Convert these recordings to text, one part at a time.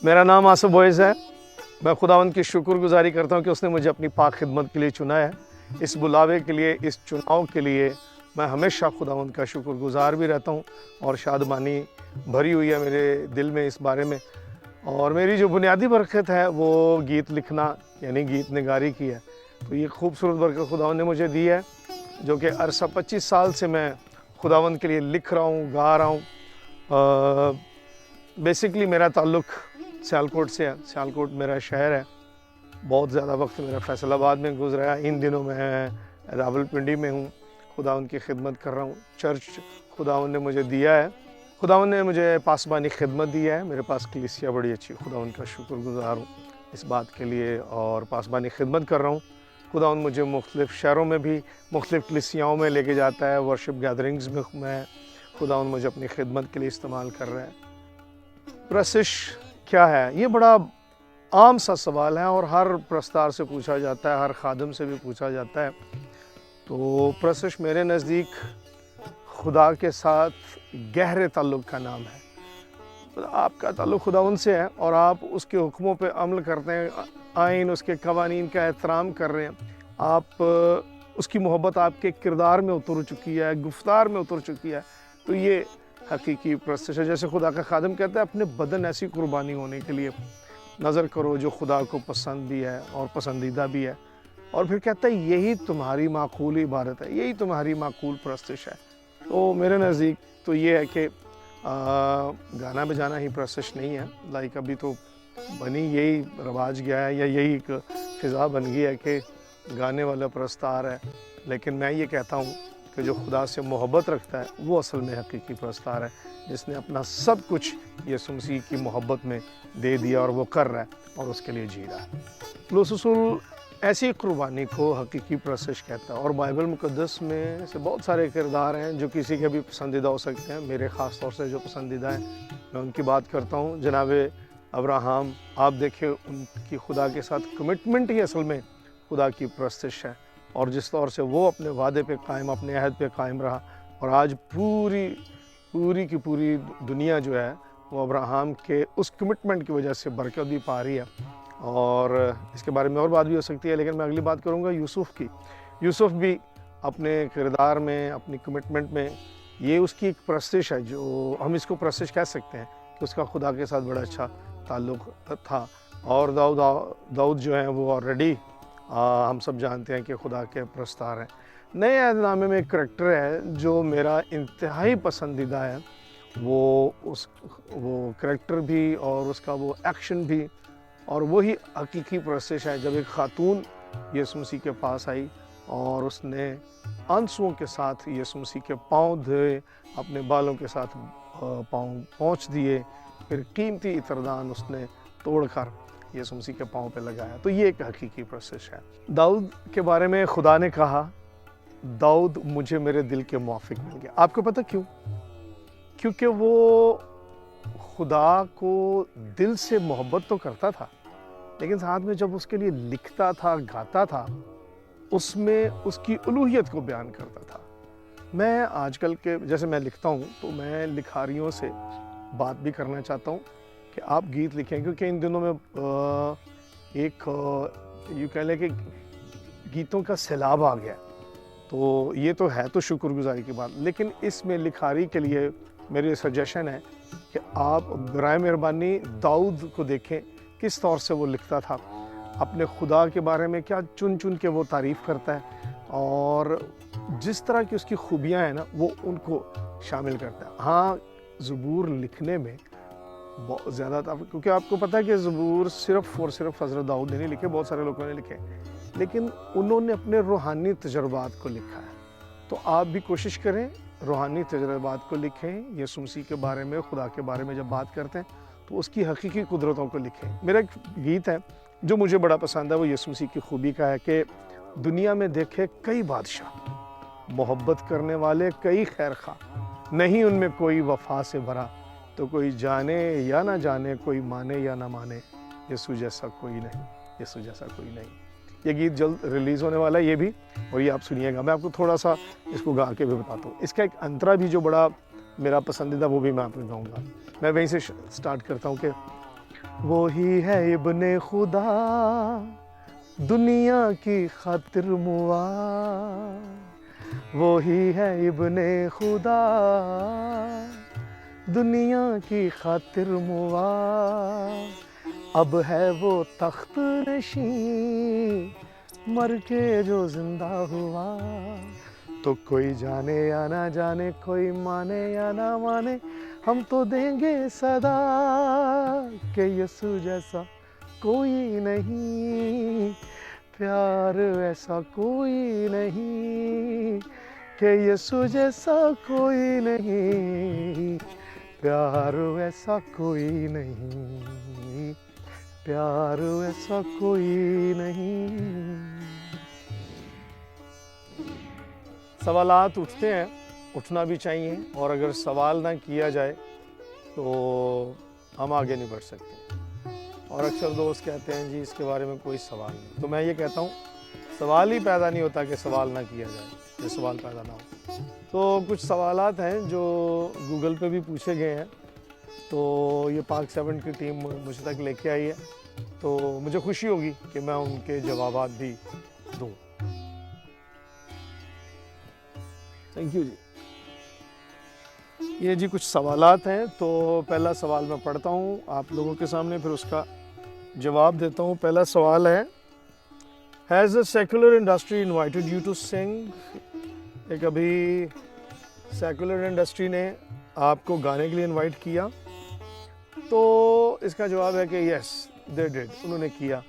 मेरा नाम आसिफ बोइस है। मैं खुदावंद की शुक्रगुजारी करता हूँ कि उसने मुझे अपनी पाक खिदमत के लिए चुना है। इस बुलावे के लिए, इस चुनाव के लिए मैं हमेशा खुदावंद का शुक्रगुजार भी रहता हूँ और शादमानी भरी हुई है मेरे दिल में इस बारे में। और मेरी जो बुनियादी बरकत है वो गीत लिखना यानी गीत निगारी की है। तो ये खूबसूरत बरकत खुदावंद ने मुझे दी है, जो कि अरसा 25 साल से मैं खुदावंद के लिए लिख रहा हूँ, गा रहा हूँ। बेसिकली मेरा ताल्लुक़ सियालकोट से है। सियालकोट मेरा शहर है। बहुत ज़्यादा वक्त मेरा फैसलाबाद में गुजरा है। इन दिनों मैं रावलपिंडी में हूँ, खुदावंद की खिदमत कर रहा हूँ। चर्च खुदावंद ने मुझे दिया है, खुदावंद ने मुझे पासबानी खिदमत दी है। मेरे पास कलीसिया बड़ी अच्छी, खुदावंद का शुक्रगुजार हूँ इस बात के लिए। और पासबानी खिदमत कर रहा हूँ। खुदावंद मुझे मुख्तलिफ़ शहरों में भी मुख्तलिफ़ कलीसियाओं में लेके जाता है। वर्शिप गैदरिंग्स में मैं खुदावंद मुझे अपनी खिदमत के लिए इस्तेमाल कर रहा है। प्रशिश क्या है? ये बड़ा आम सा सवाल है और हर प्रस्तार से पूछा जाता है, हर खादम से भी पूछा जाता है। तो प्रशिश मेरे नज़दीक खुदा के साथ गहरे ताल्लुक़ का नाम है। आपका ताल्लुक़ खुदावंद से है और आप उसके हुक्मों पे अमल करते हैं, आइन उसके कवानीन का एहतराम कर रहे हैं। आप उसकी मोहब्बत आपके किरदार में उतर चुकी है, गुफ्तार में उतर चुकी है। तो ये हकीकी प्रस्तिश है। जैसे खुदा का खादम कहता है, अपने बदन ऐसी कुर्बानी होने के लिए नज़र करो जो खुदा को पसंद भी है और पसंदीदा भी है। और फिर कहता है यही तुम्हारी माकूल इबादत है, यही तुम्हारी माकूल प्रस्तिश है। तो मेरे नज़दीक तो ये है कि गाना बजाना ही प्रस्तिश नहीं है। लाइक अभी तो बनी यही रवाज गया है या यही एक फ़िज़ा बन गई है कि गाने वाला प्रस्तार है। लेकिन मैं ये कहता हूँ कि जो खुदा से मोहब्बत रखता है वो असल में हकीकी प्रस्तार है, जिसने अपना सब कुछ यीशु मसीह की मोहब्बत में दे दिया और वो कर रहा है और उसके लिए जी रहा है। लुसूल ऐसी कुर्बानी को हकीकी प्रस्तिश कहता है। और बाइबल मुक़द्दस में से बहुत सारे किरदार हैं जो किसी के भी पसंदीदा हो सकते हैं। मेरे ख़ास तौर से जो पसंदीदा हैं मैं उनकी बात करता हूँ। जनाब अब्राहम, आप देखिए उनकी खुदा के साथ कमिटमेंट ही असल में खुदा की प्रस्तिश है। और जिस तौर से वो अपने वादे पे कायम, अपने अहद पे कायम रहा और आज पूरी की पूरी दुनिया जो है वो अब्राहम के उस कमिटमेंट की वजह से बरकत भी पा रही है। और इसके बारे में और बात भी हो सकती है, लेकिन मैं अगली बात करूँगा यूसुफ़ की। यूसुफ़ भी अपने किरदार में, अपनी कमिटमेंट में, ये उसकी एक प्रस्तिश है, जो हम इसको प्रस्तिश कह सकते हैं कि उसका खुदा के साथ बड़ा अच्छा ताल्लुक़ था। और दाऊद जो है वो ऑलरेडी हम सब जानते हैं कि खुदा के प्रस्तार हैं। नए अहदनामे में एक करैक्टर है जो मेरा इंतहाई पसंदीदा है। वो करैक्टर भी और उसका वो एक्शन भी, और वही हकीकी प्रस्तिश है जब एक खातून यीशु मसीह के पास आई और उसने आंसुओं के साथ यीशु मसीह के पाँव धोए, अपने बालों के साथ पाँव पोंछ दिए, फिर कीमती इत्रदान उसने तोड़कर यीशु मसीह के पाँव पे लगाया। तो ये एक हकीकी प्रस्तिश है। दाऊद के बारे में खुदा ने कहा, दाऊद मुझे मेरे दिल के मुआफिक मिल गया। आपको पता क्यों? क्योंकि वो खुदा को दिल से मोहब्बत तो करता था, लेकिन साथ में जब उसके लिए लिखता था, गाता था, उसमें उसकी उलूहियत को बयान करता था। मैं आजकल के, जैसे मैं लिखता हूँ तो मैं लिखारियों से बात भी करना चाहता हूँ कि आप गीत लिखें, क्योंकि इन दिनों में एक यूँ कह लें कि गीतों का सैलाब आ गया। तो ये तो है तो शुक्रगुजारी की बात, लेकिन इसमें लिखारी के लिए मेरी सजेशन है कि आप बराए मेहरबानी दाऊद को देखें, किस तौर से वो लिखता था, अपने खुदा के बारे में क्या चुन चुन के वो तारीफ़ करता है और जिस तरह की उसकी खूबियाँ हैं ना वो उनको शामिल करता है। हाँ, ज़बूर लिखने में बहुत ज़्यादा था, क्योंकि आपको पता है कि ज़बूर सिर्फ़ और सिर्फ हज़रत दाऊद ने नहीं लिखे, बहुत सारे लोगों ने लिखे, लेकिन उन्होंने अपने रूहानी तजर्बात को लिखा है। तो आप भी कोशिश करें, रूहानी तजर्बात को लिखें। यीशु मसीह के बारे में, खुदा के बारे में जब बात करते हैं तो उसकी हकीकी कुदरतों को लिखें। मेरा एक गीत है जो मुझे बड़ा पसंद है, वो यीशु मसीह की खूबी का है कि दुनिया में देखे कई बादशाह, मोहब्बत करने वाले कई खैर खा, नहीं उनमें कोई वफा से भरा, तो कोई जाने या ना जाने, कोई माने या ना माने, यीशु जैसा कोई नहीं, यीशु जैसा कोई नहीं। ये गीत जल्द रिलीज़ होने वाला है ये भी, और ये आप सुनिएगा। मैं आपको थोड़ा सा इसको गा के भी बताता हूँ। इसका एक अंतरा भी जो बड़ा मेरा पसंदीदा, वो भी मैं आपको गाऊँगा। मैं वहीं से स्टार्ट करता हूँ कि وہی ہے ابن خدا دنیا کی خاطر موا، وہی ہے ابن خدا دنیا کی خاطر موا، اب ہے وہ تخت نشین مر کے جو زندہ ہوا، تو کوئی جانے یا نہ جانے، کوئی مانے یا نہ مانے، ہم تو دیں گے صدا کہ یسوع جیسا کوئی نہیں، پیار ایسا کوئی نہیں، کہ یسوع جیسا کوئی نہیں، پیار ایسا کوئی نہیں، پیار ایسا کوئی نہیں۔ سوالات اٹھتے ہیں، اٹھنا بھی چاہیے، اور اگر سوال نہ کیا جائے تو ہم آگے نہیں بڑھ سکتے۔ اور اکثر دوست کہتے ہیں جی اس کے بارے میں کوئی سوال نہیں، تو میں یہ کہتا ہوں سوال ہی پیدا نہیں ہوتا کہ سوال نہ کیا جائے، کہ سوال پیدا نہ ہو۔ تو کچھ سوالات ہیں جو گوگل پہ بھی پوچھے گئے ہیں، تو یہ پاک 7 کی ٹیم مجھ تک لے کے آئی ہے، تو مجھے خوشی ہوگی کہ میں ان کے جوابات بھی دوں۔ تھینک یو جی۔ یہ جی کچھ سوالات ہیں، تو پہلا سوال میں پڑھتا ہوں آپ لوگوں کے سامنے، پھر اس کا جواب دیتا ہوں۔ پہلا سوال ہے Has the secular industry invited you to sing؟ ایک ابھی سیکولر انڈسٹری نے آپ کو گانے کے لیے انوائٹ کیا، تو اس کا جواب ہے کہ یس they did، انہوں نے کیا۔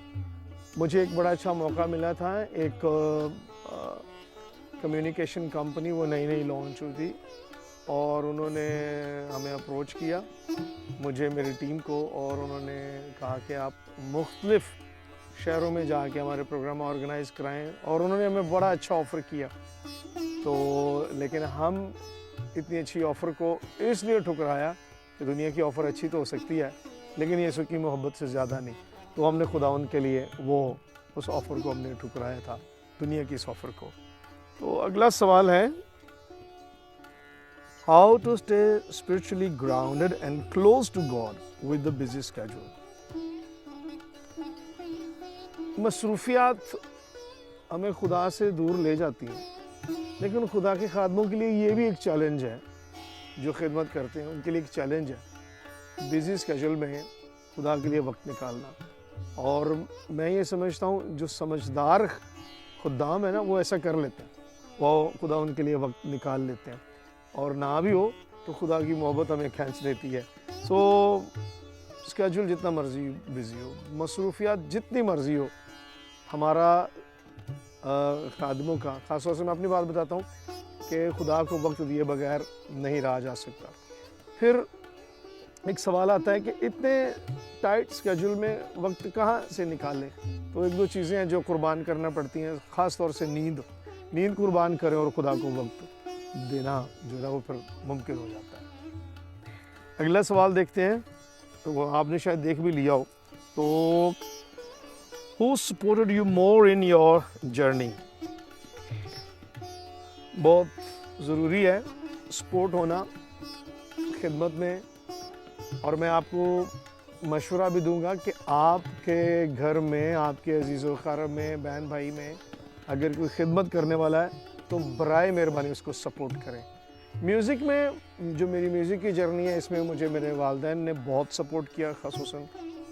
مجھے ایک بڑا اچھا موقع ملا تھا، ایک کمیونیکیشن کمپنی وہ نئی نئی لانچ ہوئی تھی، اور انہوں نے ہمیں اپروچ کیا، مجھے میری ٹیم کو، اور انہوں نے کہا کہ آپ مختلف شہروں میں جا کے ہمارے پروگرام آرگنائز کرائیں، اور انہوں نے ہمیں بڑا اچھا آفر کیا۔ تو لیکن ہم اتنی اچھی آفر کو اس لیے ٹھکرایا کہ دنیا کی آفر اچھی تو ہو سکتی ہے لیکن یسوع کی محبت سے زیادہ نہیں، تو ہم نے خداوند کے لیے وہ اس آفر کو ہم نے ٹھکرایا تھا، دنیا کی اس آفر کو۔ تو اگلا سوال ہے How to stay spiritually grounded and close to God with the busy schedule؟ مصروفیات ہمیں خدا سے دور لے جاتی ہیں، لیکن خدا کے خادموں کے لیے یہ بھی ایک چیلنج ہے، جو خدمت کرتے ہیں ان کے لیے ایک چیلنج ہے بیزی اسکیجول میں خدا کے لیے وقت نکالنا۔ اور میں یہ سمجھتا ہوں جو سمجھدار خدام ہے نا وہ ایسا کر لیتے ہیں، وہ خدا ان کے لیے وقت نکال لیتے ہیں، اور نہ بھی ہو تو خدا کی محبت ہمیں کھینچ لیتی ہے۔ سو اسکیجول جتنا مرضی بزی ہو، مصروفیات جتنی مرضی ہو، ہمارا خادموں کا، خاص طور سے میں اپنی بات بتاتا ہوں کہ خدا کو وقت دیے بغیر نہیں رہا جا سکتا۔ پھر ایک سوال آتا ہے کہ اتنے ٹائٹ اسکیجول میں وقت کہاں سے نکالیں؟ تو ایک دو چیزیں ہیں جو قربان کرنا پڑتی ہیں، خاص طور سے نیند قربان کریں، اور خدا کو وقت دینا جو ہے وہ پھر ممکن ہو جاتا ہے۔ اگلا سوال دیکھتے ہیں، تو وہ آپ نے شاید دیکھ بھی لیا ہو، تو Who supported you more in your journey؟ بہت ضروری ہے سپورٹ ہونا خدمت میں، اور میں آپ کو مشورہ بھی دوں گا کہ آپ کے گھر میں، آپ کے عزیز و اقارب میں، بہن بھائی میں اگر کوئی خدمت کرنے والا ہے تو برائے مہربانی اس کو سپورٹ کریں۔ میوزک میں جو میری میوزک کی جرنی ہے، اس میں مجھے میرے والدین نے بہت سپورٹ کیا، خصوصاً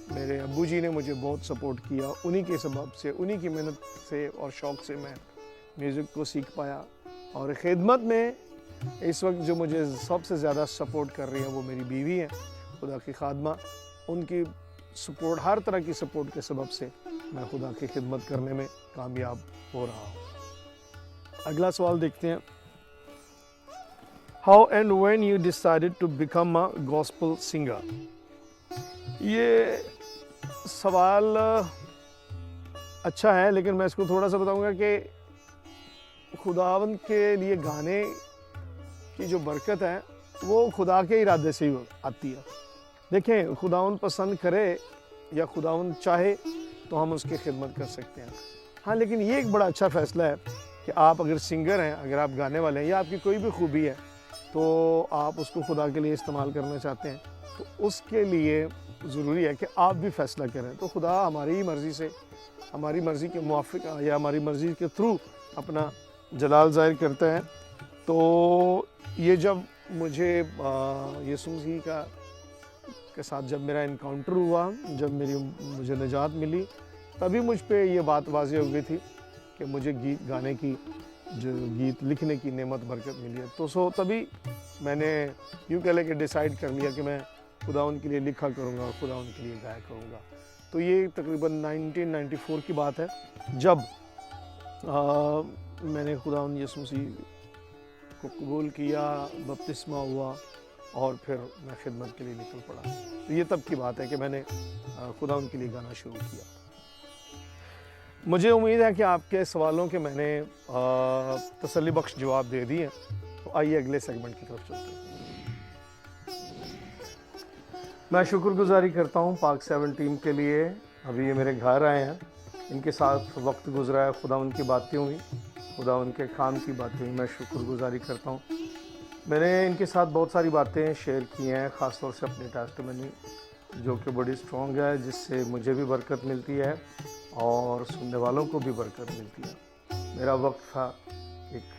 میرے ابو جی نے مجھے بہت سپورٹ کیا، انہی کے سبب سے، انہی کی محنت سے اور شوق سے میں میوزک کو سیکھ پایا۔ اور خدمت میں اس وقت جو مجھے سب سے زیادہ سپورٹ کر رہی ہیں وہ میری بیوی ہیں، خدا کی خادمہ، ان کی سپورٹ، ہر طرح کی سپورٹ کے سبب سے میں خدا کی خدمت کرنے میں کامیاب ہو رہا ہوں۔ اگلا سوال دیکھتے ہیں، How and when you decided to become a gospel singer؟ یہ سوال اچھا ہے، لیکن میں اس کو تھوڑا سا بتاؤں گا کہ خداوند کے لیے گانے کی جو برکت ہے وہ خدا کے ارادے سے ہی آتی ہے۔ دیکھیں، خداوند پسند کرے یا خداوند چاہے تو ہم اس کی خدمت کر سکتے ہیں، ہاں، لیکن یہ ایک بڑا اچھا فیصلہ ہے کہ آپ اگر سنگر ہیں، اگر آپ گانے والے ہیں، یا آپ کی کوئی بھی خوبی ہے تو آپ اس کو خدا کے لیے استعمال کرنا چاہتے ہیں تو اس کے لیے ضروری ہے کہ آپ بھی فیصلہ کریں. تو خدا ہماری ہی مرضی سے, ہماری مرضی کے موافق یا ہماری مرضی کے تھرو اپنا جلال ظاہر کرتا ہے. تو یہ جب مجھے یسوع مسیح کے ساتھ جب میرا انکاؤنٹر ہوا, جب مجھے نجات ملی, تبھی مجھ پہ یہ بات واضح ہو گئی تھی کہ مجھے گیت گانے کی, جو گیت لکھنے کی نعمت برکت ملی ہے. تو تبھی میں نے یوں کہہ لے کہ ڈیسائیڈ کر لیا کہ میں خداوند کے لیے لکھا کروں گا اور خداوند کے لیے گایا کروں گا. تو یہ تقریباً 1994 کی بات ہے جب میں نے خداوند یسوع مسیح کو قبول کیا, بپتسمہ ہوا اور پھر میں خدمت کے لیے نکل پڑا. تو یہ تب کی بات ہے کہ میں نے خداوند کے لیے گانا شروع کیا. مجھے امید ہے کہ آپ کے سوالوں کے میں نے تسلی بخش جواب دے دیے ہیں. تو آئیے اگلے سیگمنٹ کی طرف چلتے ہیں. میں شکر گزاری کرتا ہوں پاک 7 ٹیم کے لیے. ابھی یہ میرے گھر آئے ہیں, ان کے ساتھ وقت گزرا ہے, خدا ان کی باتیں ہوئی, خدا ان کے کام کی باتیں ہوئی. میں شکر گزاری کرتا ہوں. میں نے ان کے ساتھ بہت ساری باتیں شیئر کی ہیں, خاص طور سے اپنی ٹیسٹمنی جو کہ بڑی اسٹرانگ ہے, جس سے مجھے بھی برکت ملتی ہے اور سننے والوں کو بھی برکت ملتی ہے. میرا وقت تھا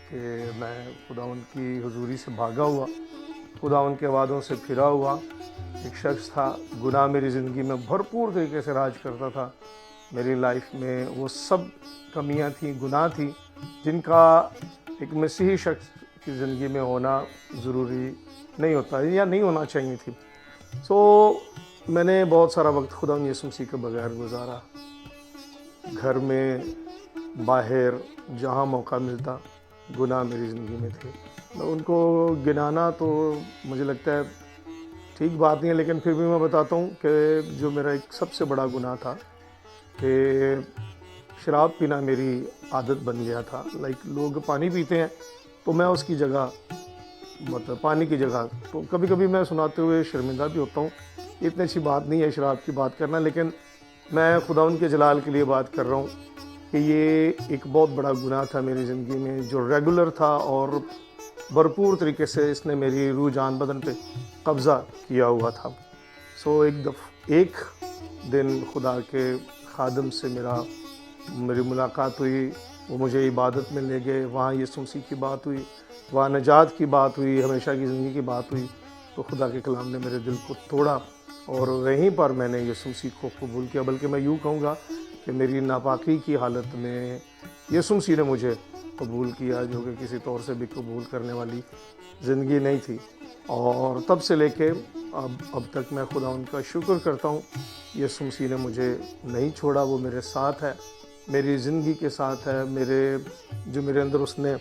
کہ میں خداوند کی حضوری سے بھاگا ہوا, خداوند کے وعدوں سے پھرا ہوا ایک شخص تھا. گناہ میری زندگی میں بھرپور طریقے سے راج کرتا تھا. میری لائف میں وہ سب کمیاں تھیں, گناہ تھی, جن کا ایک مسیحی شخص کی زندگی میں ہونا ضروری نہیں ہوتا یا نہیں ہونا چاہیے تھی. میں نے بہت سارا وقت خداوند یسوع مسیح کے بغیر گزارا. گھر میں, باہر, جہاں موقع ملتا گناہ میری زندگی میں تھے. میں ان کو گنانا تو مجھے لگتا ہے ٹھیک بات نہیں ہے, لیکن پھر بھی میں بتاتا ہوں کہ جو میرا ایک سب سے بڑا گناہ تھا کہ شراب پینا میری عادت بن گیا تھا. لوگ پانی پیتے ہیں تو میں اس کی جگہ, مطلب پانی کی جگہ, تو کبھی کبھی میں سناتے ہوئے شرمندہ بھی ہوتا ہوں. اتنی اچھی بات نہیں ہے شراب کی بات کرنا, لیکن میں خداوند کے جلال کے لیے بات کر رہا ہوں کہ یہ ایک بہت بڑا گناہ تھا میری زندگی میں, جو ریگولر تھا اور بھرپور طریقے سے اس نے میری روح جان بدن پہ قبضہ کیا ہوا تھا. ایک دن خدا کے خادم سے میری ملاقات ہوئی. وہ مجھے عبادت میں لے گئے. وہاں یسوع مسیح کی بات ہوئی, وہاں نجات کی بات ہوئی, ہمیشہ کی زندگی کی بات ہوئی. تو خدا کے کلام نے میرے دل کو توڑا اور وہیں پر میں نے یسوع مسیح کو قبول کیا. بلکہ میں یوں کہوں گا کہ میری ناپاکی کی حالت میں یسوع مسیح نے مجھے قبول کیا, جو کہ کسی طور سے بھی قبول کرنے والی زندگی نہیں تھی. اور تب سے لے کے اب تک میں خدا ان کا شکر کرتا ہوں. یسوع مسیح نے مجھے نہیں چھوڑا, وہ میرے ساتھ ہے, میری زندگی کے ساتھ ہے. جو میرے اندر اس نے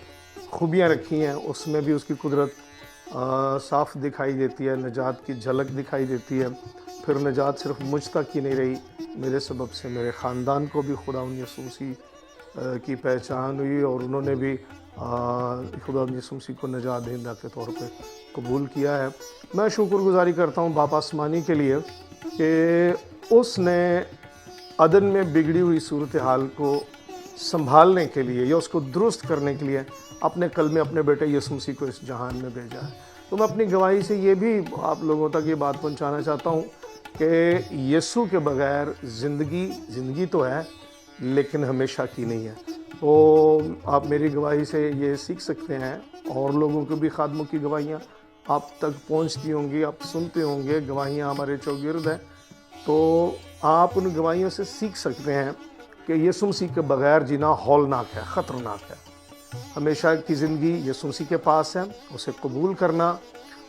خوبیاں رکھی ہیں اس میں بھی اس کی قدرت صاف دکھائی دیتی ہے, نجات کی جھلک دکھائی دیتی ہے. پھر نجات صرف مجھ تک ہی نہیں رہی, میرے سبب سے میرے خاندان کو بھی خدا یسوع مسیح کی پہچان ہوئی اور انہوں نے بھی خدا یسوع مسیح کو نجات دہندہ کے طور پہ قبول کیا ہے. میں شکر گزاری کرتا ہوں باپ آسمانی کے لیے کہ اس نے عدن میں بگڑی ہوئی صورتحال کو سنبھالنے کے لیے یا اس کو درست کرنے کے لیے اپنے کلمے اپنے بیٹے یسوع مسیح کو اس جہان میں بھیجا ہے. تو میں اپنی گواہی سے یہ بھی آپ لوگوں تک یہ بات پہنچانا چاہتا ہوں کہ یسوع کے بغیر زندگی تو ہے لیکن ہمیشہ کی نہیں ہے. تو آپ میری گواہی سے یہ سیکھ سکتے ہیں, اور لوگوں کو بھی خادموں کی گواہیاں آپ تک پہنچتی ہوں گی, آپ سنتے ہوں گے, گواہیاں ہمارے چوگرد ہیں. تو آپ ان گواہیوں سے سیکھ سکتے ہیں کہ یسوع مسیح کے بغیر جینا ہولناک ہے, خطرناک ہے. ہمیشہ کی زندگی یسوع مسیح کے پاس ہے, اسے قبول کرنا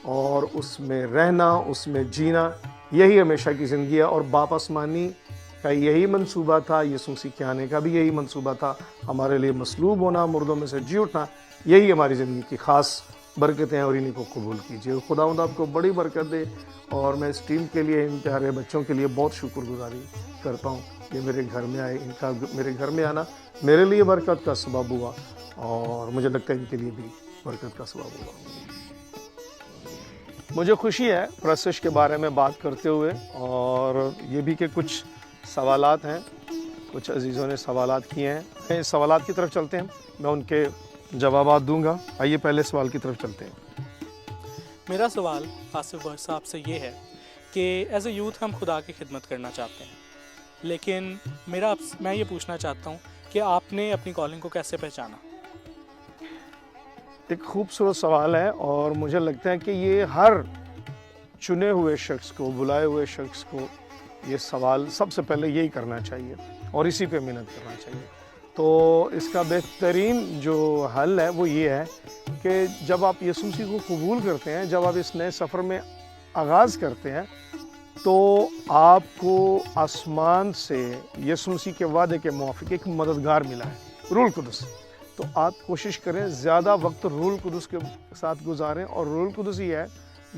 اور اس میں رہنا, اس میں جینا, یہی ہمیشہ کی زندگی ہے. اور باپ آسمانی کا یہی منصوبہ تھا, یسوع مسیح کے آنے کا بھی یہی منصوبہ تھا, ہمارے لیے مصلوب ہونا, مردوں میں سے جی اٹھنا, یہی ہماری زندگی کی خاص برکتیں ہیں, اور انہیں کو قبول کیجیے. خداوند آپ کو بڑی برکت دے. اور میں اس ٹیم کے لیے, ان پیارے بچوں کے لیے بہت شکر گزاری کرتا ہوں کہ میرے گھر میں آئے. ان کا میرے گھر میں آنا میرے لیے برکت کا سبب ہوا, اور مجھے لگتا ہے ان کے لیے بھی برکت کا سبب ہوا. مجھے خوشی ہے پرستش کے بارے میں بات کرتے ہوئے, اور یہ بھی کہ کچھ سوالات ہیں, کچھ عزیزوں نے سوالات کیے ہیں. سوالات کی طرف چلتے ہیں, میں ان کے جوابات دوں گا. آئیے پہلے سوال کی طرف چلتے ہیں. मेरा सवाल आसिफ भाई साहब से ये है कि एज ए यूथ हम खुदा की खिदमत करना चाहते हैं, लेकिन मैं ये पूछना चाहता हूँ कि आपने अपनी कॉलिंग को कैसे पहचाना? एक खूबसूरत सवाल है और मुझे लगता है कि ये हर चुने हुए शख्स को, बुलाए हुए शख्स को ये सवाल सबसे पहले यही करना चाहिए और इसी पे मेहनत करना चाहिए। तो इसका बेहतरीन जो हल है वो ये है कि जब आप यीशु मसीह को कबूल करते हैं, जब आप इस नए सफ़र में आगाज़ करते हैं, तो आपको आसमान से यीशु मसीह के वादे के मुआफिक एक मददगार मिला है, रूहुल कुदस। तो आप कोशिश करें ज़्यादा वक्त रूहुल कुदस के साथ गुजारें, और रूहुल कुदस ही है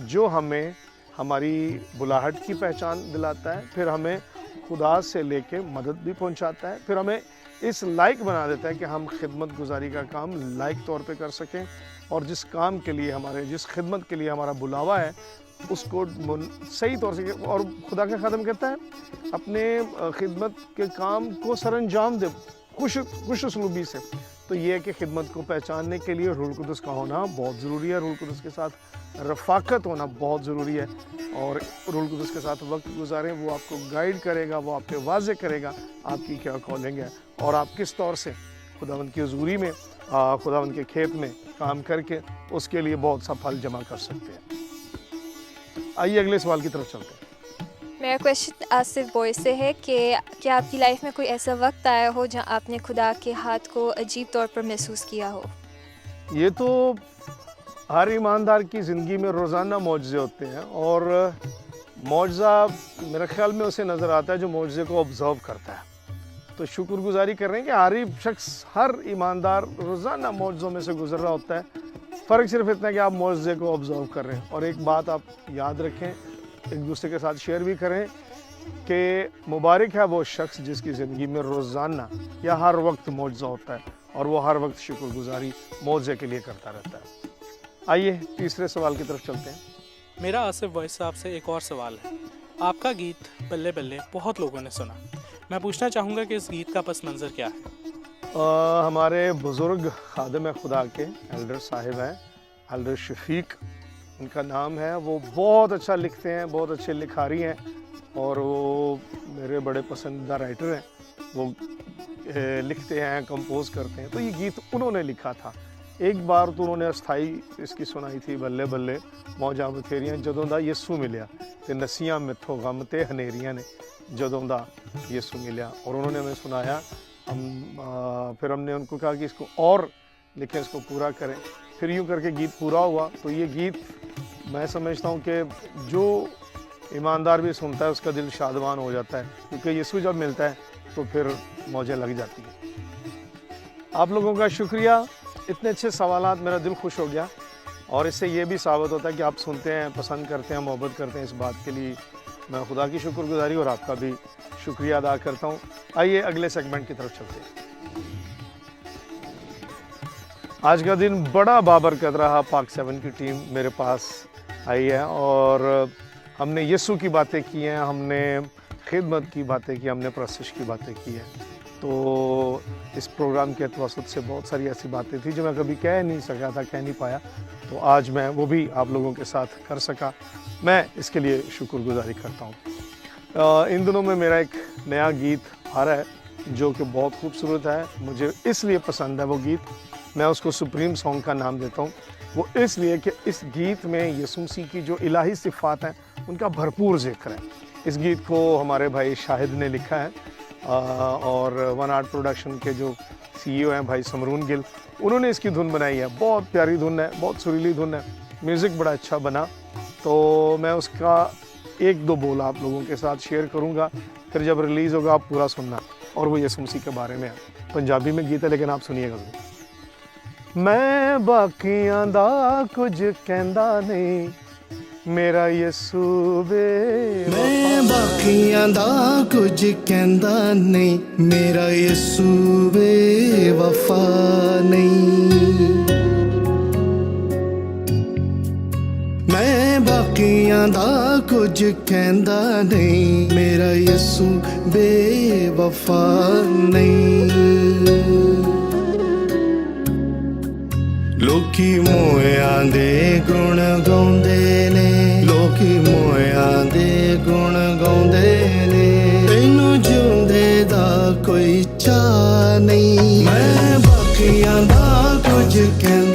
जो हमें हमारी बुलाहट की पहचान दिलाता है, फिर हमें खुदा से लेके मदद भी पहुंचाता है, फिर हमें इस लायक बना देता है कि हम खिदमत गुजारी का काम लायक तौर पे कर सकें, और जिस काम के लिए जिस खिदमत के लिए हमारा बुलावा है उसको सही तौर से। और खुदा का खादम कहता है अपने खिदमत के काम को सरअंजाम दे खुश उसलूबी से। तो ये है कि खिदमत को पहचानने के लिए रूहुल कुदस का होना बहुत ज़रूरी है, रूहुल कुदस के साथ रफ़ाकत होना बहुत ज़रूरी है, और रूहुल कुदस के साथ वक्त गुजारें। वो आपको गाइड करेगा, वो आपके वाज़े करेगा आपकी क्या कॉलिंग है, और आप किस तौर से खुदावंद की हज़ूरी में, खुदावंद के खेत में काम करके उसके लिए बहुत सा फल जमा कर सकते हैं। आइए अगले सवाल की तरफ चलते हैं। मेरा क्वेश्चन आसिफ बॉय से है कि क्या आपकी लाइफ में कोई ऐसा वक्त आया हो जहां आपने खुदा के हाथ को अजीब तौर पर महसूस किया हो? ये तो हर ईमानदार की ज़िंदगी में रोज़ाना मौजज़े होते हैं, और मौजज़ा मेरे ख्याल में उसे नज़र आता है जो मौजज़े को ऑब्ज़र्व करता है। तो शुक्रगुजारी कर रहे हैं कि हर शख्स, हर ईमानदार रोज़ाना मौजज़ों में से गुजर रहा होता है। फ़र्क सिर्फ इतना है कि आप मौजज़े को ऑब्ज़र्व कर रहे हैं। और एक बात आप याद रखें, एक दूसरे के साथ शेयर भी करें कि मुबारक है वो शख्स जिसकी ज़िंदगी में रोज़ाना या हर वक्त मौजज़ा होता है, और वो हर वक्त शुक्रगुजारी मौजज़े के लिए करता रहता है। आइए तीसरे सवाल की तरफ चलते हैं। मेरा आसिफ भाई साहब से एक और सवाल है। आपका गीत बल्ले बल्ले बहुत लोगों ने सुना, मैं पूछना चाहूँगा कि इस गीत का पस मंज़र क्या है? हमारे बुज़ुर्ग खादिम खुदा के एल्डर साहिब हैं, एल्डर शफीक उनका नाम है। वो बहुत अच्छा लिखते हैं, बहुत अच्छे लिखारी हैं, और वो मेरे बड़े पसंदीदा राइटर हैं। वो लिखते हैं, कंपोज करते हैं। तो ये गीत उन्होंने लिखा था। एक बार तो उन्होंने अस्थाई इसकी सुनाई थी, बल्ले बल्ले मौजा बथेरियां जदों दा यीशु मिलिया ते नसियां मिथों गम ते हनेरियां ने जदों दा यीशु मिलिया। और उन्होंने हमें सुनाया, फिर हमने उनको कहा कि इसको और लिखें, इसको पूरा करें। फिर यूँ करके गीत पूरा हुआ। तो ये गीत मैं समझता हूँ कि जो ईमानदार भी सुनता है उसका दिल शादमान हो जाता है, क्योंकि यीशु जब मिलता है तो फिर मौजें लग जाती हैं। आप लोगों का शुक्रिया, इतने अच्छे सवालात, मेरा दिल खुश हो गया। और इससे ये भी साबित होता है कि आप सुनते हैं, पसंद करते हैं, मोहब्बत करते हैं। इस बात के लिए मैं खुदा की शुक्रगुजारी और आपका भी शुक्रिया अदा करता हूँ। आइए अगले सेगमेंट की तरफ चलते हैं। आज का दिन बड़ा बाबरकत रहा। पाक 7 की टीम मेरे पास आई है, और हमने यीशु की बातें की हैं, हमने खिदमत की बातें की, हमने परस्तिश की बातें की हैं। तो इस प्रोग्राम के तवसत से बहुत सारी ऐसी बातें थी जो मैं कभी कह नहीं सका था, कह नहीं पाया। तो आज मैं वो भी आप लोगों के साथ कर सका, मैं इसके लिए शुक्रगुजारी करता हूँ। इन दिनों में मेरा एक नया गीत आ रहा है जो कि बहुत खूबसूरत है। मुझे इसलिए पसंद है वो गीत, मैं उसको सुप्रीम सॉन्ग का नाम देता हूँ। वो इसलिए कि इस गीत में यीशु मसीह की जो इलाही सिफ़ात हैं उनका भरपूर जिक्र है। इस गीत को हमारे भाई शाहिद ने लिखा है, और वन आर्ट प्रोडक्शन के जो CEO हैं भाई समरून गिल, उन्होंने इसकी धुन बनाई है। बहुत प्यारी धुन है, बहुत सुरीली धुन है, म्यूज़िक बड़ा अच्छा बना। तो मैं उसका 1-2 बोल आप लोगों के साथ शेयर करूँगा, फिर जब रिलीज़ होगा आप पूरा सुनना। और वो यीशु मसीह के बारे में है, पंजाबी में गीत है लेकिन आप सुनिएगा ज़रूर। मैं बाकियां दा कुछ कहंदा नहीं, मेरा यीशु बेवफा। मैं बाकियां दा कुछ कहंदा नहीं, मेरा यीशु बेवफा नहीं। मैं बाकियां दा कुछ कहंदा नहीं, मेरा यीशु बेवफा नहीं। लोकी मोयां दे गुण गाउंदे, ਕਹਿੰਦਾ